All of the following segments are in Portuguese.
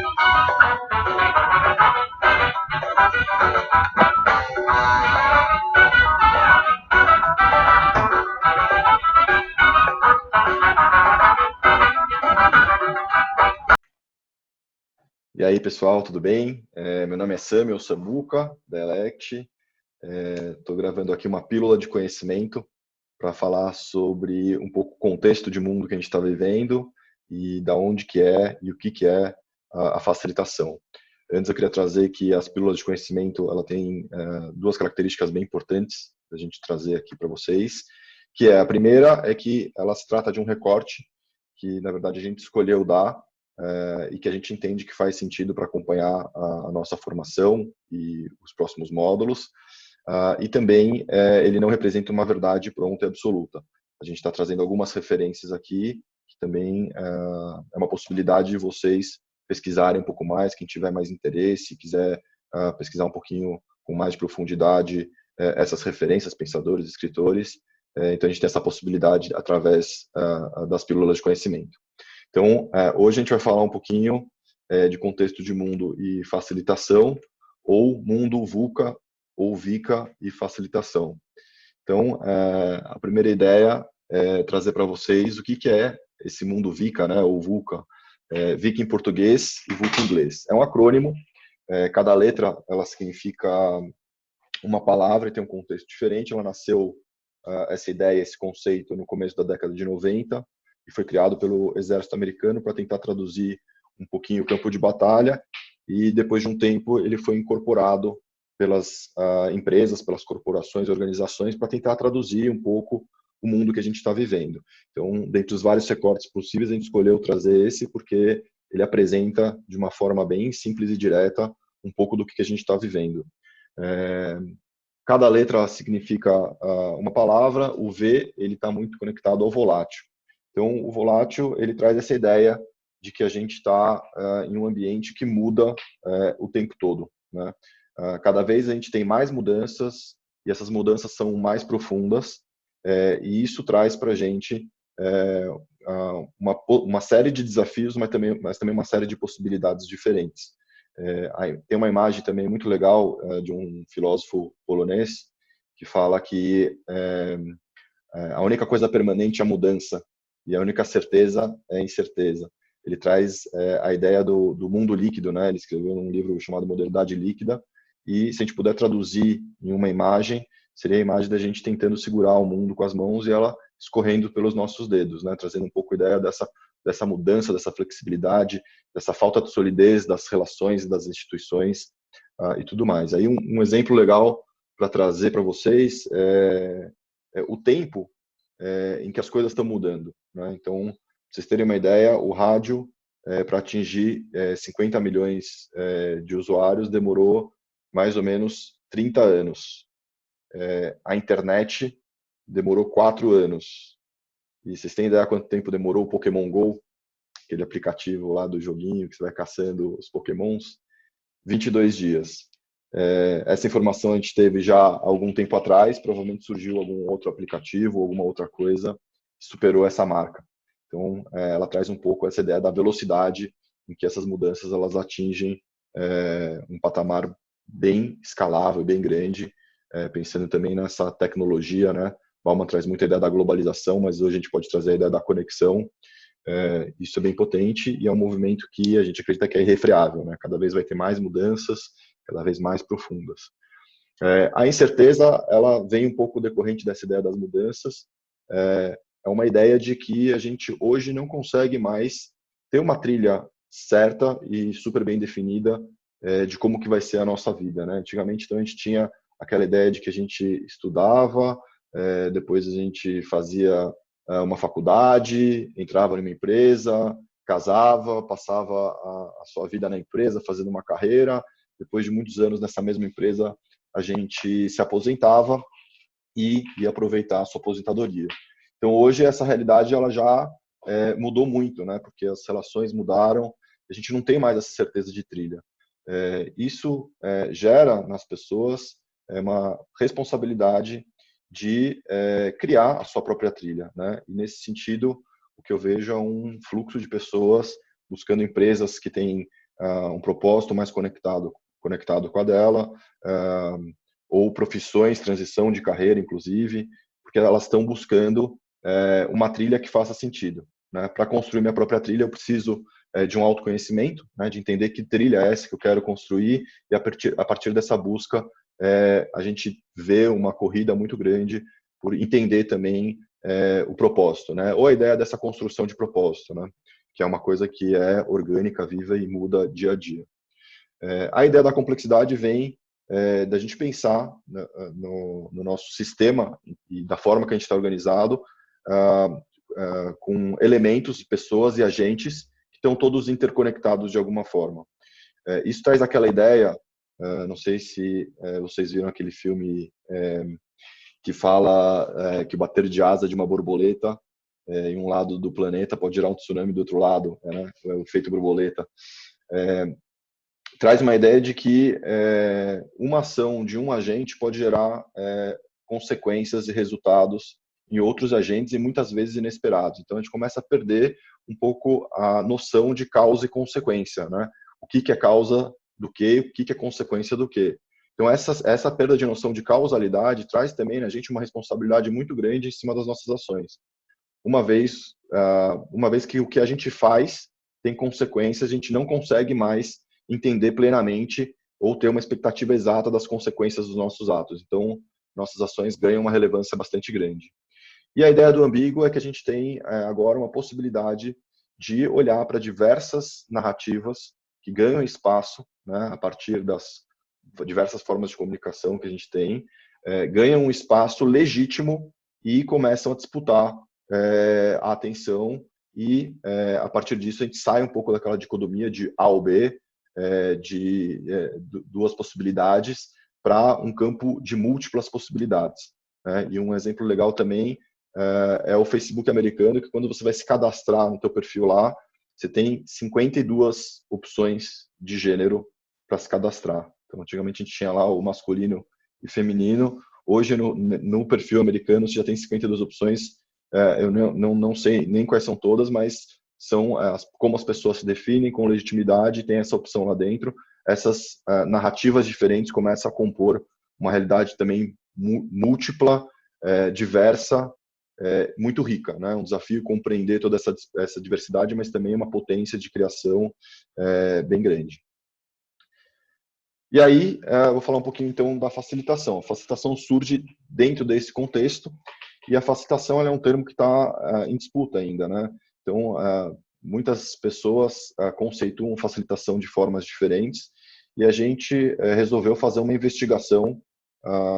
E aí, pessoal, tudo bem? Meu nome é Samuel Samuca, da Elect. Estou gravando aqui uma pílula de conhecimento para falar sobre um pouco o contexto de mundo que a gente está vivendo e da onde que é e o que é a facilitação. Antes eu queria trazer que as pílulas de conhecimento ela tem duas características bem importantes da gente trazer aqui para vocês, que é a primeira é que ela se trata de um recorte que na verdade a gente escolheu dar e que a gente entende que faz sentido para acompanhar a nossa formação e os próximos módulos. E também ele não representa uma verdade pronta e absoluta. A gente está trazendo algumas referências aqui, que também é uma possibilidade de vocês pesquisarem um pouco mais, quem tiver mais interesse, quiser pesquisar um pouquinho com mais de profundidade essas referências, pensadores, escritores. Então a gente tem essa possibilidade através das pílulas de conhecimento. Então, hoje a gente vai falar um pouquinho de contexto de mundo e facilitação, ou mundo VUCA, ou VICA e facilitação. Então, a primeira ideia é trazer para vocês o que é esse mundo VICA, né, ou VUCA. VICA em português e VUCA em inglês. É um acrônimo, cada letra ela significa uma palavra e tem um contexto diferente. Ela nasceu, essa ideia, esse conceito, no começo da década de 90, e foi criado pelo Exército Americano para tentar traduzir um pouquinho o campo de batalha, e depois de um tempo ele foi incorporado pelas empresas, pelas corporações e organizações para tentar traduzir um pouco o mundo que a gente está vivendo. Então, dentre os vários recortes possíveis, a gente escolheu trazer esse porque ele apresenta de uma forma bem simples e direta um pouco do que a gente está vivendo. Cada letra significa uma palavra. O V ele está muito conectado ao volátil. Então, o volátil ele traz essa ideia de que a gente está em um ambiente que muda o tempo todo, né? Cada vez a gente tem mais mudanças e essas mudanças são mais profundas, e isso traz para a gente uma série de desafios, mas também uma série de possibilidades diferentes. Tem uma imagem também muito legal de um filósofo polonês que fala que a única coisa permanente é a mudança e a única certeza é a incerteza. Ele traz a ideia do mundo líquido, né? Ele escreveu um livro chamado Modernidade Líquida, e se a gente puder traduzir em uma imagem, seria a imagem da gente tentando segurar o mundo com as mãos e ela escorrendo pelos nossos dedos, né? Trazendo um pouco a ideia dessa mudança, dessa flexibilidade, dessa falta de solidez das relações, das instituições e tudo mais. Aí um exemplo legal para trazer para vocês é o tempo em que as coisas estão mudando, né? Então, pra vocês terem uma ideia, o rádio, para atingir 50 milhões de usuários, demorou mais ou menos 30 anos. A internet demorou 4 anos. E vocês têm ideia quanto tempo demorou o Pokémon GO, aquele aplicativo lá do joguinho que você vai caçando os Pokémons? 22 dias. Essa informação a gente teve já há algum tempo atrás, provavelmente surgiu algum outro aplicativo, alguma outra coisa que superou essa marca. Então, ela traz um pouco essa ideia da velocidade em que essas mudanças elas atingem um patamar bem escalável, bem grande, pensando também nessa tecnologia, né? Bauman traz muita ideia da globalização, mas hoje a gente pode trazer a ideia da conexão. Isso é bem potente e é um movimento que a gente acredita que é irrefreável, né? Cada vez vai ter mais mudanças, cada vez mais profundas. A incerteza, ela vem um pouco decorrente dessa ideia das mudanças. É uma ideia de que a gente hoje não consegue mais ter uma trilha certa e super bem definida de como que vai ser a nossa vida, né? Antigamente, então, a gente tinha aquela ideia de que a gente estudava, depois a gente fazia uma faculdade, entrava numa empresa, casava, passava a sua vida na empresa, fazendo uma carreira. Depois de muitos anos nessa mesma empresa, a gente se aposentava e ia aproveitar a sua aposentadoria. Então, hoje, essa realidade ela já mudou muito, né? Porque as relações mudaram, a gente não tem mais essa certeza de trilha. Isso gera nas pessoas uma responsabilidade de criar a sua própria trilha, né? E nesse sentido, o que eu vejo é um fluxo de pessoas buscando empresas que têm um propósito mais conectado com a dela, ou profissões, transição de carreira, inclusive, porque elas estão buscando uma trilha que faça sentido. Né? Para construir minha própria trilha, eu preciso de um autoconhecimento, né? De entender que trilha é essa que eu quero construir, e a partir dessa busca, a gente vê uma corrida muito grande por entender também o propósito, né? Ou a ideia dessa construção de propósito, né? Que é uma coisa que é orgânica, viva e muda dia a dia. A ideia da complexidade vem da gente pensar no nosso sistema e da forma que a gente está organizado, com elementos, pessoas e agentes que estão todos interconectados de alguma forma. Isso traz aquela ideia, não sei se vocês viram aquele filme que fala que o bater de asa de uma borboleta em um lado do planeta pode gerar um tsunami do outro lado, né? O efeito borboleta. Traz uma ideia de que uma ação de um agente pode gerar consequências e resultados em outros agentes e muitas vezes inesperados. Então a gente começa a perder um pouco a noção de causa e consequência, né? O que é causa do quê, o que é consequência do quê. Então essa perda de noção de causalidade traz também na gente uma responsabilidade muito grande em cima das nossas ações. Uma vez que o que a gente faz tem consequências, a gente não consegue mais entender plenamente ou ter uma expectativa exata das consequências dos nossos atos. Então, nossas ações ganham uma relevância bastante grande. E a ideia do ambíguo é que a gente tem agora uma possibilidade de olhar para diversas narrativas que ganham espaço, né, a partir das diversas formas de comunicação que a gente tem, ganham um espaço legítimo e começam a disputar a atenção e, a partir disso, a gente sai um pouco daquela dicotomia de A ou B, de duas possibilidades, para um campo de múltiplas possibilidades. Né? E um exemplo legal também é o Facebook americano, que quando você vai se cadastrar no teu perfil lá, você tem 52 opções de gênero para se cadastrar. Então, antigamente a gente tinha lá o masculino e feminino, hoje no perfil americano você já tem 52 opções. Eu não sei nem quais são todas, mas são como as pessoas se definem com legitimidade, tem essa opção lá dentro. Essas narrativas diferentes começam a compor uma realidade também múltipla, diversa, muito rica, né? Um desafio compreender toda essa diversidade, mas também uma potência de criação bem grande. E aí, eu vou falar um pouquinho então da facilitação. A facilitação surge dentro desse contexto, e a facilitação é um termo que está em disputa ainda, né? Então, muitas pessoas conceituam facilitação de formas diferentes, e a gente resolveu fazer uma investigação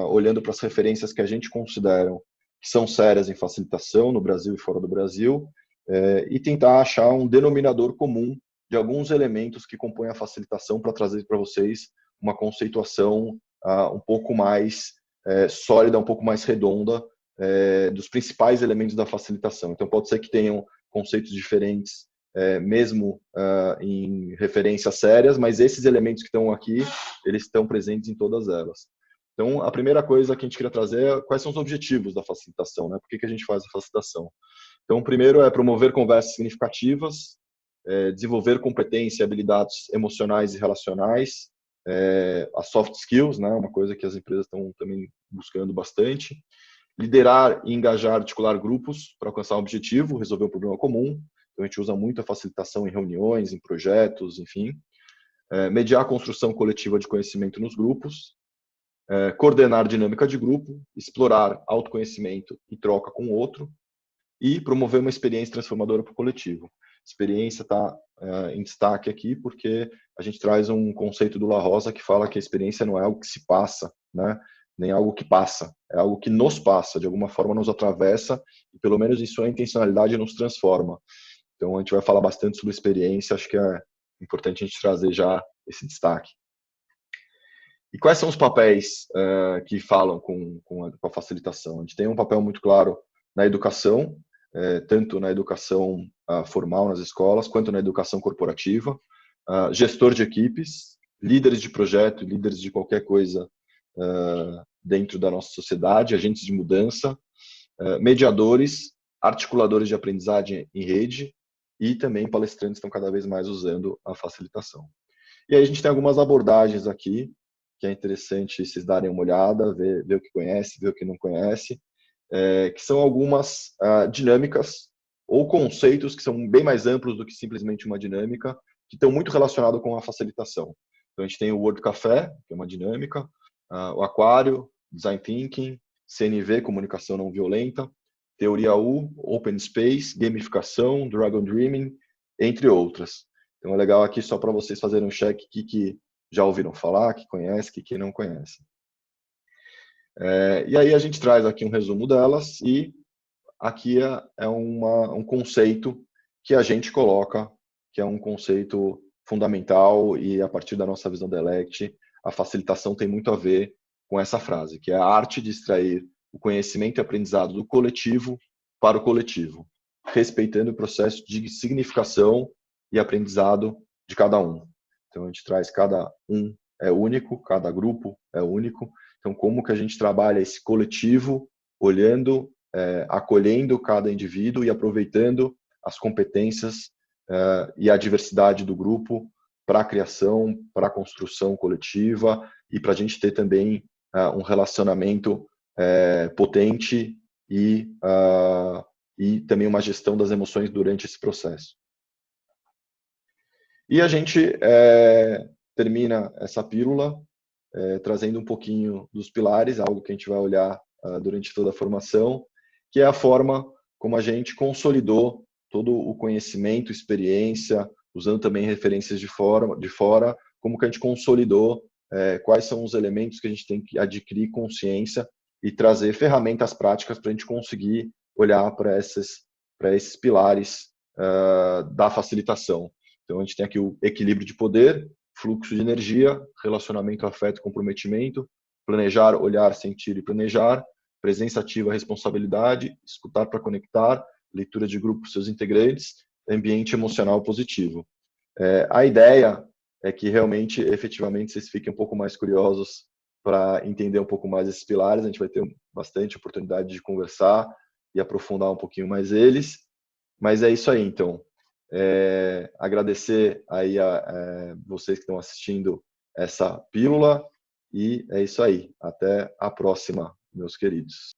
olhando para as referências que a gente considera que são sérias em facilitação no Brasil e fora do Brasil, e tentar achar um denominador comum de alguns elementos que compõem a facilitação para trazer para vocês uma conceituação um pouco mais sólida, um pouco mais redonda dos principais elementos da facilitação. Então, pode ser que tenham conceitos diferentes, mesmo em referências sérias, mas esses elementos que estão aqui, eles estão presentes em todas elas. Então, a primeira coisa que a gente queria trazer é quais são os objetivos da facilitação, né? Por que a gente faz a facilitação? Então, o primeiro é promover conversas significativas, desenvolver competência e habilidades emocionais e relacionais, as soft skills, né? Uma coisa que as empresas estão também buscando bastante. Liderar e engajar, articular grupos para alcançar um objetivo, resolver um problema comum. Então, a gente usa muito a facilitação em reuniões, em projetos, enfim. Mediar a construção coletiva de conhecimento nos grupos. Coordenar dinâmica de grupo, explorar autoconhecimento e troca com o outro, e promover uma experiência transformadora para o coletivo. Experiência está em destaque aqui porque a gente traz um conceito do La Rosa que fala que a experiência não é algo que se passa, né? Nem algo que passa, é algo que nos passa, de alguma forma nos atravessa, e pelo menos em sua intencionalidade nos transforma. Então a gente vai falar bastante sobre experiência, acho que é importante a gente trazer já esse destaque. E quais são os papéis que falam com a facilitação? A gente tem um papel muito claro na educação, tanto na educação formal nas escolas, quanto na educação corporativa, gestor de equipes, líderes de projeto, líderes de qualquer coisa dentro da nossa sociedade, agentes de mudança, mediadores, articuladores de aprendizagem em rede, e também palestrantes estão cada vez mais usando a facilitação. E aí a gente tem algumas abordagens aqui, que é interessante vocês darem uma olhada, ver o que conhece, ver o que não conhece, que são algumas dinâmicas ou conceitos que são bem mais amplos do que simplesmente uma dinâmica, que estão muito relacionados com a facilitação. Então a gente tem o Word Café, que é uma dinâmica, o Aquário, Design Thinking, CNV, Comunicação Não Violenta, Teoria U, Open Space, Gamificação, Dragon Dreaming, entre outras. Então é legal aqui só para vocês fazerem um check que já ouviram falar, que conhece, que não conhece. E aí a gente traz aqui um resumo delas e aqui é um conceito que a gente coloca, que é um conceito fundamental e a partir da nossa visão da Elect, a facilitação tem muito a ver com essa frase, que é a arte de extrair o conhecimento e aprendizado do coletivo para o coletivo, respeitando o processo de significação e aprendizado de cada um. Então a gente traz cada um é único, cada grupo é único. Então como que a gente trabalha esse coletivo olhando, acolhendo cada indivíduo e aproveitando as competências e a diversidade do grupo para a criação, para a construção coletiva e para a gente ter também um relacionamento potente e também uma gestão das emoções durante esse processo. E a gente termina essa pílula trazendo um pouquinho dos pilares, algo que a gente vai olhar durante toda a formação, que é a forma como a gente consolidou todo o conhecimento, experiência, usando também referências de fora, como que a gente consolidou, quais são os elementos que a gente tem que adquirir consciência e trazer ferramentas práticas para a gente conseguir olhar para esses pilares da facilitação. Então, a gente tem aqui o equilíbrio de poder, fluxo de energia, relacionamento, afeto, comprometimento, planejar, olhar, sentir e planejar, presença ativa, responsabilidade, escutar para conectar, leitura de grupo, seus integrantes, ambiente emocional positivo. A ideia é que realmente, efetivamente, vocês fiquem um pouco mais curiosos para entender um pouco mais esses pilares. A gente vai ter bastante oportunidade de conversar e aprofundar um pouquinho mais eles. Mas é isso aí, então. Agradecer aí a vocês que estão assistindo essa pílula e é isso aí. Até a próxima, meus queridos.